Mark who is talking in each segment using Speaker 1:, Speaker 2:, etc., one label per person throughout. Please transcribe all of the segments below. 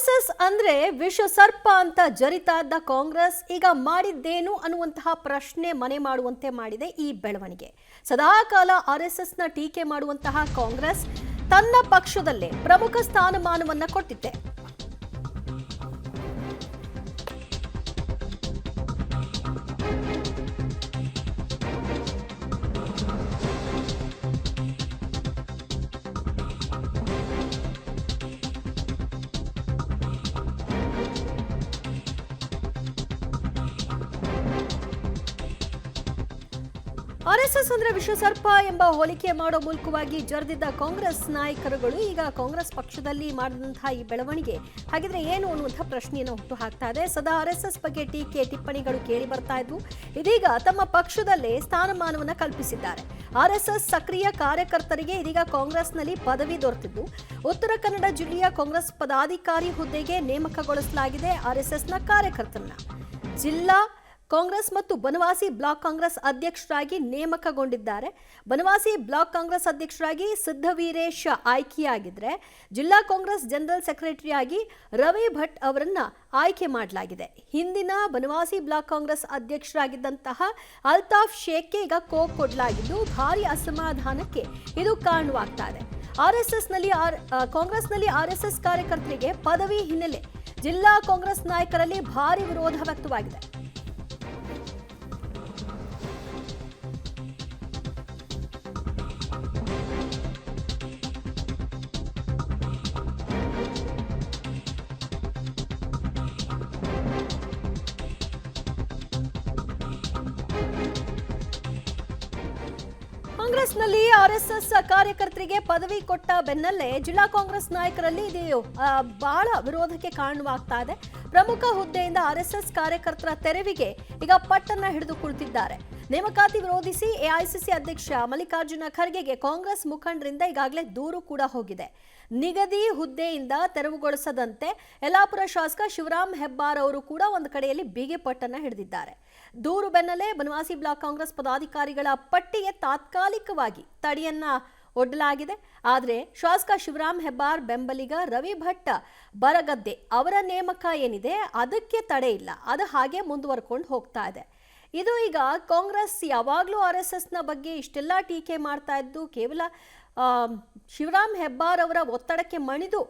Speaker 1: RSS ಅಂದ್ರೆ ವಿಷ ಸರ್ಪ ಅಂತ ಜರಿತಾ ಇದ್ದ ಕಾಂಗ್ರೆಸ್ ಈಗ ಮಾಡಿದ್ದೇನು ಅನ್ನುವಂತಹ ಪ್ರಶ್ನೆ ಮನೆ ಮಾಡುವಂತೆ ಮಾಡಿದೆ ಈ ಬೆಳವಣಿಗೆ. ಸದಾಕಾಲ ಆರ್ಎಸ್ಎಸ್ನ ಟೀಕೆ ಮಾಡುವಂತಹ ಕಾಂಗ್ರೆಸ್ ತನ್ನ ಪಕ್ಷದಲ್ಲೇ ಪ್ರಮುಖ ಸ್ಥಾನಮಾನವನ್ನ ಕೊಟ್ಟಿದೆ. ಆರ್ಎಸ್ಎಸ್ ಅಂದ್ರೆ ವಿಶ್ವಸರ್ಪ ಎಂಬ ಹೋಲಿಕೆ ಮಾಡೋ ಮೂಲಕವಾಗಿ ಜರಿದಿದ್ದ ಕಾಂಗ್ರೆಸ್ ನಾಯಕರುಗಳು ಈಗ ಕಾಂಗ್ರೆಸ್ ಪಕ್ಷದಲ್ಲಿ ಮಾಡಿದಂತಹ ಈ ಬೆಳವಣಿಗೆ ಹಾಗಿದ್ರೆ ಏನು ಅನ್ನುವಂತಹ ಪ್ರಶ್ನೆಯನ್ನು ಹುಟ್ಟು ಹಾಕ್ತಾ ಇದೆ. ಸದಾ ಆರ್ಎಸ್ಎಸ್ ಬಗ್ಗೆ ಟೀಕೆ ಟಿಪ್ಪಣಿಗಳು ಕೇಳಿ ಬರ್ತಾ ಇದ್ವು. ಇದೀಗ ತಮ್ಮ ಪಕ್ಷದಲ್ಲೇ ಸ್ಥಾನಮಾನವನ್ನ ಕಲ್ಪಿಸಿದ್ದಾರೆ. ಆರ್ಎಸ್ಎಸ್ ಸಕ್ರಿಯ ಕಾರ್ಯಕರ್ತರಿಗೆ ಇದೀಗ ಕಾಂಗ್ರೆಸ್ನಲ್ಲಿ ಪದವಿ ದೊರೆತಿದ್ದು ಉತ್ತರ ಕನ್ನಡ ಜಿಲ್ಲೆಯ ಕಾಂಗ್ರೆಸ್ ಪದಾಧಿಕಾರಿ ಹುದ್ದೆಗೆ ನೇಮಕಗೊಳಿಸಲಾಗಿದೆ. ಆರ್ಎಸ್ಎಸ್ನ ಕಾರ್ಯಕರ್ತರನ್ನ ಜಿಲ್ಲಾ ಕಾಂಗ್ರೆಸ್ ಮತ್ತು ಬನವಾಸಿ ಬ್ಲಾಕ್ ಕಾಂಗ್ರೆಸ್ ಅಧ್ಯಕ್ಷರಾಗಿ ನೇಮಕಗೊಂಡಿದ್ದಾರೆ. ಬನವಾಸಿ ಬ್ಲಾಕ್ ಕಾಂಗ್ರೆಸ್ ಅಧ್ಯಕ್ಷರಾಗಿ ಸಿದ್ದವೀರೇಶ್ ಆಯ್ಕೆಯಾಗಿದ್ರೆ ಜಿಲ್ಲಾ ಕಾಂಗ್ರೆಸ್ ಜನರಲ್ ಸೆಕ್ರೆಟರಿಯಾಗಿ ರವಿ ಭಟ್ ಅವರನ್ನ ಆಯ್ಕೆ ಮಾಡಲಾಗಿದೆ. ಹಿಂದಿನ ಬನವಾಸಿ ಬ್ಲಾಕ್ ಕಾಂಗ್ರೆಸ್ ಅಧ್ಯಕ್ಷರಾಗಿದ್ದಂತಹ ಅಲ್ತಾಫ್ ಶೇಖ್ಗೆ ಈಗ ಕೋಕ್ ಕೊಡಲಾಗಿದ್ದು ಭಾರಿ ಅಸಮಾಧಾನಕ್ಕೆ ಇದು ಕಾರಣವಾಗ್ತಾ ಇದೆ. ಕಾಂಗ್ರೆಸ್ನಲ್ಲಿ ಆರ್ಎಸ್ಎಸ್ ಕಾರ್ಯಕರ್ತರಿಗೆ ಪದವಿ ಹಿನ್ನೆಲೆ ಜಿಲ್ಲಾ ಕಾಂಗ್ರೆಸ್ ನಾಯಕರಲ್ಲಿ ಭಾರಿ ವಿರೋಧ ವ್ಯಕ್ತವಾಗಿದೆ. ಕಾಂಗ್ರೆಸ್ನಲ್ಲಿ ಆರ್ಎಸ್ಎಸ್ ಕಾರ್ಯಕರ್ತರಿಗೆ ಪದವಿ ಕೊಟ್ಟ ಬೆನ್ನಲ್ಲೇ ಜಿಲ್ಲಾ ಕಾಂಗ್ರೆಸ್ ನಾಯಕರಲ್ಲಿ ಇದು ಬಹಳ ವಿರೋಧಕ್ಕೆ ಕಾರಣವಾಗ್ತಾ ಇದೆ. ಪ್ರಮುಖ ಹುದ್ದೆಯಿಂದ ಆರ್ಎಸ್ಎಸ್ ಕಾರ್ಯಕರ್ತರ ತೆರವಿಗೆ ಈಗ ಪಟ್ಟನ್ನ ಹಿಡಿದು ಕುಳಿತಿದ್ದಾರೆ. ನೇಮಕಾತಿ ವಿರೋಧಿಸಿ ಎಐಸಿಸಿ ಅಧ್ಯಕ್ಷ ಮಲ್ಲಿಕಾರ್ಜುನ ಖರ್ಗೆಗೆ ಕಾಂಗ್ರೆಸ್ ಮುಖಂಡರಿಂದ ಈಗಾಗಲೇ ದೂರು ಕೂಡ ಹೋಗಿದೆ. ನಿಗದಿ ಹುದ್ದೆಯಿಂದ ತೆರವುಗೊಳಿಸದಂತೆ ಯಲ್ಲಾಪುರ ಶಾಸಕ ಶಿವರಾಮ್ ಹೆಬ್ಬಾರ್ ಅವರು ಕೂಡ ಒಂದು ಕಡೆಯಲ್ಲಿ ಬಿಗಿ ಪಟ್ಟನ್ನ ಹಿಡಿದಿದ್ದಾರೆ. ದೂರು ಬೆನ್ನಲ್ಲೇ ಬನವಾಸಿ ಬ್ಲಾಕ್ ಕಾಂಗ್ರೆಸ್ ಪದಾಧಿಕಾರಿಗಳ ಪಟ್ಟಿಗೆ ತಾತ್ಕಾಲಿಕವಾಗಿ ತಡೆಯನ್ನ ಒಡ್ಡಲಾಗಿದೆ. ಆದರೆ ಶಾಸಕ ಶಿವರಾಮ್ ಹೆಬ್ಬಾರ್ ಬೆಂಬಲಿಗ ರವಿ ಭಟ್ ಬರಗದ್ದೆ ಅವರ ನೇಮಕ ಏನಿದೆ ಅದಕ್ಕೆ ತಡೆ ಇಲ್ಲ, ಅದು ಹಾಗೆ ಮುಂದುವರ್ಕೊಂಡು ಹೋಗ್ತಾ ಇದೆ. ಇದು ಈಗ ಕಾಂಗ್ರೆಸ್ ಯಾವಾಗಲೂ ಆರ್ಎಸ್ಎಸ್ನ ಬಗ್ಗೆ ಇಷ್ಟೆಲ್ಲ ಟೀಕೆ ಮಾಡ್ತಾ ಇದ್ದು ಕೇವಲ ಶಿವರಾಮ್ ಹೆಬ್ಬಾರ್ ಅವರ ಒತ್ತಡಕ್ಕೆ ಮಣಿದು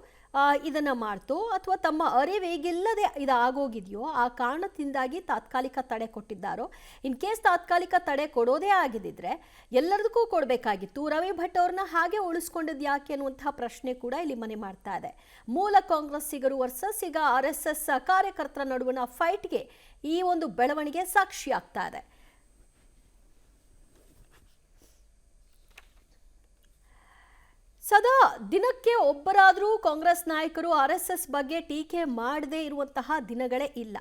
Speaker 1: ಇದನ್ನ ಮಾಡ್ತು ಅಥವಾ ತಮ್ಮ ಅರಿವಿಗಿಲ್ಲದೆ ಇದು ಆಗೋಗಿದೆಯೋ ಆ ಕಾರಣದಿಂದಾಗಿ ತಾತ್ಕಾಲಿಕ ತಡೆ ಕೊಟ್ಟಿದ್ದಾರೋ, ಇನ್ ಕೇಸ್ ತಾತ್ಕಾಲಿಕ ತಡೆ ಕೊಡೋದೇ ಆಗಿದ್ದಿದ್ರೆ ಎಲ್ಲದಕ್ಕೂ ಕೊಡಬೇಕಾಗಿತ್ತು. ರವಿ ಭಟ್ ಅವ್ರನ್ನ ಹಾಗೆ ಉಳಿಸ್ಕೊಂಡಿದ್ದು ಯಾಕೆ ಅನ್ನುವಂತಹ ಪ್ರಶ್ನೆ ಕೂಡ ಇಲ್ಲಿ ಮನೆ ಮಾಡ್ತಾ ಇದೆ. ಮೂಲ ಕಾಂಗ್ರೆಸ್ಸಿಗರು ವರ್ಸಸ್ ಈಗ ಆರ್ಎಸ್ಎಸ್ ಕಾರ್ಯಕರ್ತರ ನಡುವಿನ ಫೈಟ್ಗೆ ಈ ಒಂದು ಬೆಳವಣಿಗೆ ಸಾಕ್ಷಿ ಆಗ್ತಾ ಇದೆ. ಸದಾ ದಿನಕ್ಕೆ ಒಬ್ಬರಾದರೂ ಕಾಂಗ್ರೆಸ್ ನಾಯಕರು ಆರ್ಎಸ್ಎಸ್ ಬಗ್ಗೆ ಟೀಕೆ ಮಾಡದೇ ಇರುವಂತಹ ದಿನಗಳೇ ಇಲ್ಲ.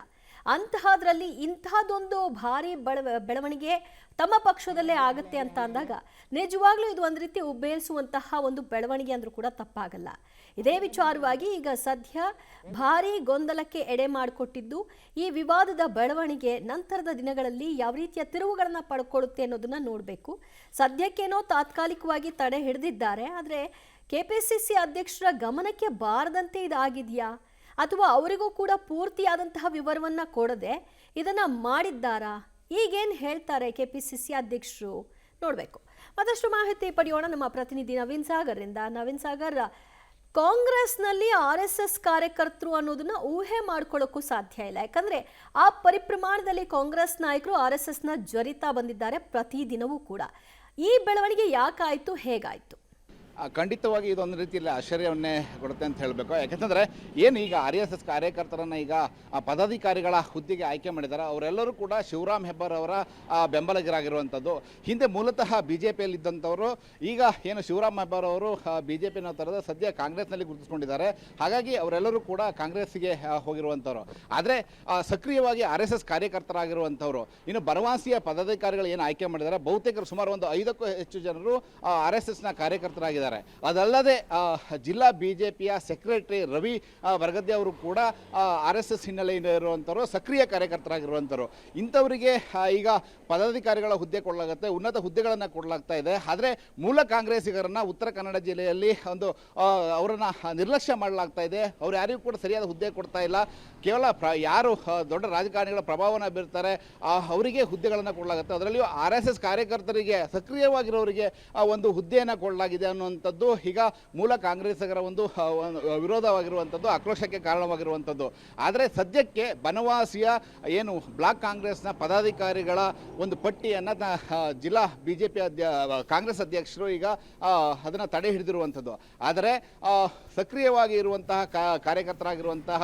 Speaker 1: ಅಂತಹದ್ರಲ್ಲಿ ಇಂತಹದೊಂದು ಭಾರಿ ಬೆಳವಣಿಗೆ ತಮ್ಮ ಪಕ್ಷದಲ್ಲೇ ಆಗುತ್ತೆ ಅಂತ ಅಂದಾಗ ನಿಜವಾಗ್ಲೂ ಇದು ಒಂದು ರೀತಿ ಉಬ್ಬೇರಿಸುವಂತಹ ಒಂದು ಬೆಳವಣಿಗೆ ಅಂದ್ರೂ ಕೂಡ ತಪ್ಪಾಗಲ್ಲ. ಇದೇ ವಿಚಾರವಾಗಿ ಈಗ ಸದ್ಯ ಭಾರಿ ಗೊಂದಲಕ್ಕೆ ಎಡೆ ಮಾಡಿಕೊಟ್ಟಿದ್ದು ಈ ವಿವಾದದ ಬೆಳವಣಿಗೆ ನಂತರದ ದಿನಗಳಲ್ಲಿ ಯಾವ ರೀತಿಯ ತಿರುವುಗಳನ್ನ ಪಡ್ಕೊಳ್ಳುತ್ತೆ ಅನ್ನೋದನ್ನ ನೋಡಬೇಕು. ಸದ್ಯಕ್ಕೇನೋ ತಾತ್ಕಾಲಿಕವಾಗಿ ತಡೆ ಹಿಡಿದಿದ್ದಾರೆ, ಆದರೆ ಕೆಪಿಸಿಸಿ ಅಧ್ಯಕ್ಷರ ಗಮನಕ್ಕೆ ಬಾರದಂತೆ ಇದಾಗಿದೆಯಾ ಅಥವಾ ಅವರಿಗೂ ಕೂಡ ಪೂರ್ತಿಯಾದಂತಹ ವಿವರವನ್ನ ಕೊಡದೆ ಇದನ್ನ ಮಾಡಿದ್ದಾರಾ? ಈಗೇನು ಹೇಳ್ತಾರೆ ಕೆಪಿಸಿಸಿ ಅಧ್ಯಕ್ಷರು ನೋಡಬೇಕು. ಮತ್ತಷ್ಟು ಮಾಹಿತಿ ಪಡೆಯೋಣ ನಮ್ಮ ಪ್ರತಿನಿಧಿ ನವೀನ್ ಸಾಗರ್ರಿಂದ. ನವೀನ್ ಸಾಗರ್, ಕಾಂಗ್ರೆಸ್ನಲ್ಲಿ ಆರ್ಎಸ್ಎಸ್ ಕಾರ್ಯಕರ್ತರು ಅನ್ನೋದನ್ನ ಊಹೆ ಮಾಡ್ಕೊಳ್ಳೋಕ್ಕೂ ಸಾಧ್ಯ ಇಲ್ಲ. ಯಾಕಂದ್ರೆ ಆ ಪರಿಪ್ರಮಾಣದಲ್ಲಿ ಕಾಂಗ್ರೆಸ್ ನಾಯಕರು ಆರ್ಎಸ್ಎಸ್ನ ಜರಿತಾ ಬಂದಿದ್ದಾರೆ ಪ್ರತಿದಿನವೂ ಕೂಡ. ಈ ಬೆಳವಣಿಗೆ ಯಾಕಾಯ್ತು, ಹೇಗಾಯ್ತು?
Speaker 2: ಖಂಡಿತವಾಗಿ ಇದೊಂದು ರೀತಿಯಲ್ಲಿ ಆಶ್ಚರ್ಯವನ್ನೇ ಕೊಡುತ್ತೆ ಅಂತ ಹೇಳಬೇಕು. ಯಾಕೆಂತಂದರೆ ಏನು ಈಗ ಆರ್ಎಸ್ಎಸ್ ಕಾರ್ಯಕರ್ತರನ್ನು ಈಗ ಪದಾಧಿಕಾರಿಗಳ ಹುದ್ದೆಗೆ ಆಯ್ಕೆ ಮಾಡಿದ್ದಾರೆ, ಅವರೆಲ್ಲರೂ ಕೂಡ ಶಿವರಾಮ್ ಹೆಬ್ಬಾರ್ ಅವರ ಬೆಂಬಲಿಗರಾಗಿರುವಂಥದ್ದು. ಹಿಂದೆ ಮೂಲತಃ BJPಯಲ್ಲಿದ್ದಂಥವರು ಈಗ ಏನು ಶಿವರಾಮ್ ಹೆಬ್ಬಾರ್ ಅವರು BJPನ ಥರದ ಸದ್ಯ ಕಾಂಗ್ರೆಸ್ನಲ್ಲಿ ಗುರುತಿಸ್ಕೊಂಡಿದ್ದಾರೆ. ಹಾಗಾಗಿ ಅವರೆಲ್ಲರೂ ಕೂಡ ಕಾಂಗ್ರೆಸ್ಸಿಗೆ ಹೋಗಿರುವಂಥವ್ರು. ಆದರೆ ಸಕ್ರಿಯವಾಗಿ ಆರ್ಎಸ್ಎಸ್ ಕಾರ್ಯಕರ್ತರಾಗಿರುವಂಥವ್ರು ಇನ್ನು ಬನವಾಸಿಯ ಪದಾಧಿಕಾರಿಗಳು ಏನು ಆಯ್ಕೆ ಮಾಡಿದ್ದಾರೆ, ಬಹುತೇಕರು ಸುಮಾರು ಒಂದು 5ಕ್ಕೂ ಹೆಚ್ಚು ಜನರು ಆರ್ಎಸ್ಎಸ್ನ ಕಾರ್ಯಕರ್ತರಾಗಿದ್ದಾರೆ. ಆಗಿದ್ದಾರೆ. ಅದಲ್ಲದೆ ಜಿಲ್ಲಾ BJPಯ ಸೆಕ್ರೆಟರಿ ರವಿ ಬರಗದ್ದೆ ಅವರು ಕೂಡ RSS ಹಿನ್ನೆಲೆಯಿಂದ ಇರುವಂಥವ್ರು, ಸಕ್ರಿಯ ಕಾರ್ಯಕರ್ತರಾಗಿರುವಂಥವ್ರು. ಇಂಥವರಿಗೆ ಈಗ ಪದಾಧಿಕಾರಿಗಳ ಹುದ್ದೆ ಕೊಡಲಾಗುತ್ತೆ, ಉನ್ನತ ಹುದ್ದೆಗಳನ್ನು ಕೊಡಲಾಗ್ತಾ ಇದೆ. ಆದರೆ ಮೂಲ ಕಾಂಗ್ರೆಸ್ಸಿಗರನ್ನ ಉತ್ತರ ಕನ್ನಡ ಜಿಲ್ಲೆಯಲ್ಲಿ ಒಂದು ಅವರನ್ನು ನಿರ್ಲಕ್ಷ್ಯ ಮಾಡಲಾಗ್ತಾ ಇದೆ. ಅವ್ರು ಯಾರಿಗೂ ಕೂಡ ಸರಿಯಾದ ಹುದ್ದೆ ಕೊಡ್ತಾ ಇಲ್ಲ. ಕೇವಲ ಯಾರು ದೊಡ್ಡ ರಾಜಕಾರಣಿಗಳ ಪ್ರಭಾವನ ಬೀರ್ತಾರೆ ಅವರಿಗೆ ಹುದ್ದೆಗಳನ್ನು ಕೊಡಲಾಗುತ್ತೆ. ಅದರಲ್ಲಿಯೂ RSS ಕಾರ್ಯಕರ್ತರಿಗೆ, ಸಕ್ರಿಯವಾಗಿರೋರಿಗೆ ಒಂದು ಹುದ್ದೆಯನ್ನು ಕೊಡಲಾಗಿದೆ ಅನ್ನುವಂಥದ್ದು ಈಗ ಮೂಲ ಕಾಂಗ್ರೆಸ್ಸಿಗರ ಒಂದು ವಿರೋಧವಾಗಿರುವಂಥದ್ದು, ಆಕ್ರೋಶಕ್ಕೆ ಕಾರಣವಾಗಿರುವಂಥದ್ದು. ಆದರೆ ಸದ್ಯಕ್ಕೆ ಬನವಾಸಿಯ ಏನು ಬ್ಲಾಕ್ ಕಾಂಗ್ರೆಸ್ನ ಪದಾಧಿಕಾರಿಗಳ ಒಂದು ಪಟ್ಟಿಯನ್ನು ಜಿಲ್ಲಾ BJP ಕಾಂಗ್ರೆಸ್ ಅಧ್ಯಕ್ಷರು ಈಗ ಅದನ್ನು ತಡೆ ಹಿಡಿದಿರುವಂಥದ್ದು. ಆದರೆ ಸಕ್ರಿಯವಾಗಿ ಇರುವಂತಹ ಕಾರ್ಯಕರ್ತರಾಗಿರುವಂತಹ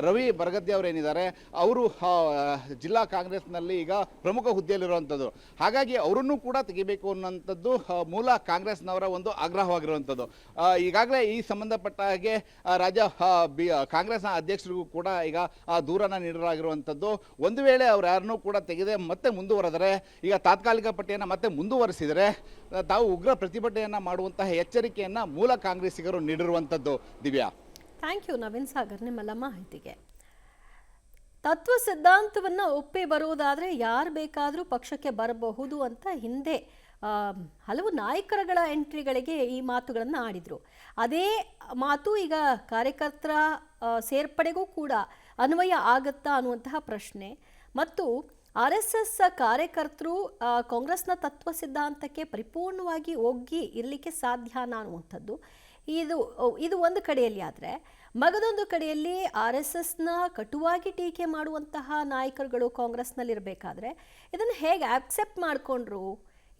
Speaker 2: ರವಿ ಬರಗದ್ದೆ ಅವರೇನಿದ್ದಾರೆ, ಅವರು ಜಿಲ್ಲಾ ಕಾಂಗ್ರೆಸ್ನಲ್ಲಿ ಈಗ ಪ್ರಮುಖ ಹುದ್ದೆಯಲ್ಲಿರುವಂಥದ್ದು. ಹಾಗಾಗಿ ಅವರನ್ನು ಕೂಡ ತೆಗಿಬೇಕು ಅನ್ನೋಂಥದ್ದು ಮೂಲ ಕಾಂಗ್ರೆಸ್ನವರ ಒಂದು ಆಗ್ರಹವಾಗಿರುವಂಥದ್ದು. ಈಗಾಗಲೇ ಈ ಸಂಬಂಧಪಟ್ಟ ಹಾಗೆ ರಾಜ್ಯ ಕಾಂಗ್ರೆಸ್ನ ಅಧ್ಯಕ್ಷರಿಗೂ ಕೂಡ ಈಗ ದೂರನ್ನು ನೀಡಲಾಗಿರುವಂಥದ್ದು. ಒಂದು ವೇಳೆ ಅವ್ರು ಯಾರನ್ನೂ ಕೂಡ ತೆಗೆದೇ ಮತ್ತೆ ಮುಂದುವರೆದರೆ, ಈಗ ತಾತ್ಕಾಲಿಕ ಪಟ್ಟಿಯನ್ನು ಮತ್ತೆ ಮುಂದುವರಿಸಿದರೆ ತಾವು ಉಗ್ರ ಪ್ರತಿಭಟನೆಯನ್ನು ಮಾಡುವಂತಹ ಎಚ್ಚರಿಕೆಯನ್ನು ಮೂಲ ಕಾಂಗ್ರೆಸ್ಸಿಗರು ನೀಡಿರುವಂಥದ್ದು. ದಿವ್ಯಾ,
Speaker 1: ಥ್ಯಾಂಕ್ ಯು ನವೀನ್ ಸಾಗರ್ ನಿಮ್ಮೆಲ್ಲ ಮಾಹಿತಿಗೆ. ತತ್ವ ಸಿದ್ಧಾಂತವನ್ನು ಒಪ್ಪಿ ಬರುವುದಾದರೆ ಯಾರು ಬೇಕಾದರೂ ಪಕ್ಷಕ್ಕೆ ಬರಬಹುದು ಅಂತ ಹಿಂದೆ ಹಲವು ನಾಯಕರುಗಳ ಎಂಟ್ರಿಗಳಿಗೆ ಈ ಮಾತುಗಳನ್ನು ಆಡಿದರು. ಅದೇ ಮಾತು ಈಗ ಕಾರ್ಯಕರ್ತರ ಸೇರ್ಪಡೆಗೂ ಕೂಡ ಅನ್ವಯ ಆಗುತ್ತಾ ಅನ್ನುವಂತಹ ಪ್ರಶ್ನೆ. ಮತ್ತು RSS ಕಾರ್ಯಕರ್ತರು ಕಾಂಗ್ರೆಸ್ನ ತತ್ವ ಸಿದ್ಧಾಂತಕ್ಕೆ ಪರಿಪೂರ್ಣವಾಗಿ ಒಗ್ಗಿ ಇರಲಿಕ್ಕೆ ಸಾಧ್ಯನಾ ಅನ್ನುವಂಥದ್ದು ಇದು ಒಂದು ಕಡೆಯಲ್ಲಿ. ಆದರೆ ಮಗದೊಂದು ಕಡೆಯಲ್ಲಿ RSSನ ಕಟುವಾಗಿ ಟೀಕೆ ಮಾಡುವಂತಹ ನಾಯಕರುಗಳು ಕಾಂಗ್ರೆಸ್ನಲ್ಲಿರಬೇಕಾದ್ರೆ ಇದನ್ನು ಹೇಗೆ ಆಕ್ಸೆಪ್ಟ್ ಮಾಡಿಕೊಂಡ್ರು?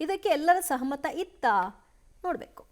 Speaker 1: ಇದಕ್ಕೆ ಎಲ್ಲರ ಸಹಮತ ಇತ್ತಾ? ನೋಡಬೇಕು.